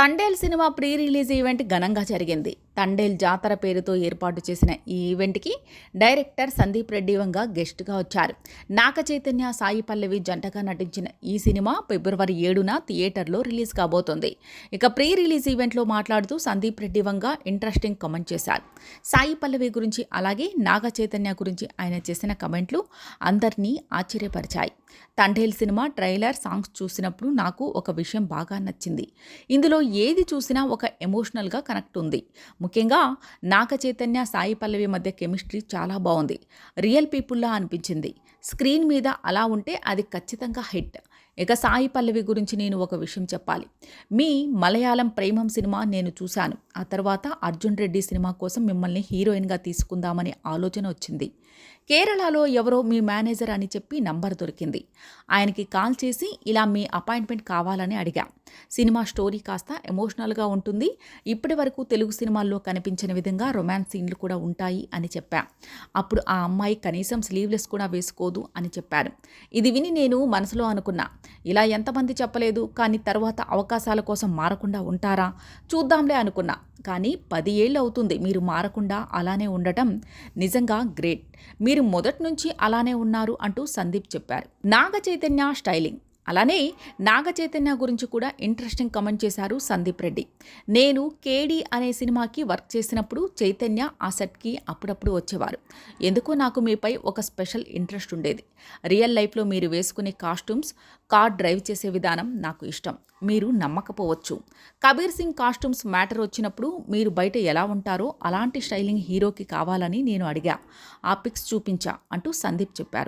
Thandel cinema pre release event ఘనంగా జరిగింది. తండేల్ జాతర పేరుతో ఏర్పాటు చేసిన ఈ ఈవెంట్కి డైరెక్టర్ సందీప్ రెడ్డి వంగ గెస్ట్గా వచ్చారు. నాగ చైతన్య, సాయి పల్లవి జంటగా నటించిన ఈ సినిమా ఫిబ్రవరి 7న థియేటర్లో రిలీజ్ కాబోతోంది. ఇక ప్రీ రిలీజ్ ఈవెంట్లో మాట్లాడుతూ సందీప్ రెడ్డి వంగ ఇంట్రెస్టింగ్ కామెంట్ చేశారు. సాయి పల్లవి గురించి అలాగే నాగ చైతన్య గురించి ఆయన చేసిన కామెంట్లు అందరినీ ఆశ్చర్యపరిచాయి. తండేల్ సినిమా ట్రైలర్, సాంగ్స్ చూసినప్పుడు నాకు ఒక విషయం బాగా నచ్చింది. ఇందులో ఏది చూసినా ఒక ఎమోషనల్గా కనెక్ట్ ఉంది. ముఖ్యంగా నాగ చైతన్య, సాయి పల్లవి మధ్య కెమిస్ట్రీ చాలా బాగుంది. రియల్ పీపుల్లా అనిపించింది. స్క్రీన్ మీద అలా ఉంటే అది ఖచ్చితంగా హిట్. ఇక సాయి పల్లవి గురించి నేను ఒక విషయం చెప్పాలి. మీ మలయాళం ప్రేమం సినిమా నేను చూశాను. ఆ తర్వాత అర్జున్ రెడ్డి సినిమా కోసం మిమ్మల్ని హీరోయిన్గా తీసుకుందామనే ఆలోచన వచ్చింది. కేరళలో ఎవరో మీ మేనేజర్ అని చెప్పి నంబర్ దొరికింది. ఆయనకి కాల్ చేసి ఇలా మీ అపాయింట్మెంట్ కావాలని అడిగా. సినిమా స్టోరీ కాస్త ఎమోషనల్గా ఉంటుంది. ఇప్పటి వరకు తెలుగు సినిమాల్లో కనిపించిన విధంగా రొమాన్స్ సీన్లు కూడా ఉంటాయి అని చెప్పా. అప్పుడు ఆ అమ్మాయి కనీసం స్లీవ్లెస్ కూడా వేసుకోదు అని చెప్పారు. ఇది విని నేను మనసులో అనుకున్నా, ఇలా ఎంతమంది చెప్పలేదు, కానీ తర్వాత అవకాశాల కోసం మారకుండా ఉంటారా చూద్దాంలే అనుకున్నా. కానీ 10 ఏళ్ళు అవుతుంది మీరు మారకుండా అలానే ఉండటం నిజంగా గ్రేట్. మీరు మొదటి నుంచి అలానే ఉన్నారు అంటూ సందీప్ చెప్పారు. నాగ చైతన్య స్టైలింగ్, అలానే నాగ చైతన్య గురించి కూడా ఇంట్రెస్టింగ్ కామెంట్ చేశారు సందీప్ రెడ్డి. నేను కేడి అనే సినిమాకి వర్క్ చేసినప్పుడు చైతన్య ఆ సెట్కి అప్పుడప్పుడు వచ్చేవారు. ఎందుకో నాకు మీపై ఒక స్పెషల్ ఇంట్రెస్ట్ ఉండేది. రియల్ లైఫ్లో మీరు వేసుకునే కాస్ట్యూమ్స్, కార్ డ్రైవ్ చేసే విధానం నాకు ఇష్టం. మీరు నమ్మకపోవచ్చు, కబీర్ సింగ్ కాస్ట్యూమ్స్ మ్యాటర్ వచ్చినప్పుడు మీరు బయట ఎలా ఉంటారో అలాంటి స్టైలింగ్ హీరోకి కావాలని నేను అడిగా. ఆ పిక్స్ చూపించా అంటూ సందీప్ చెప్పారు.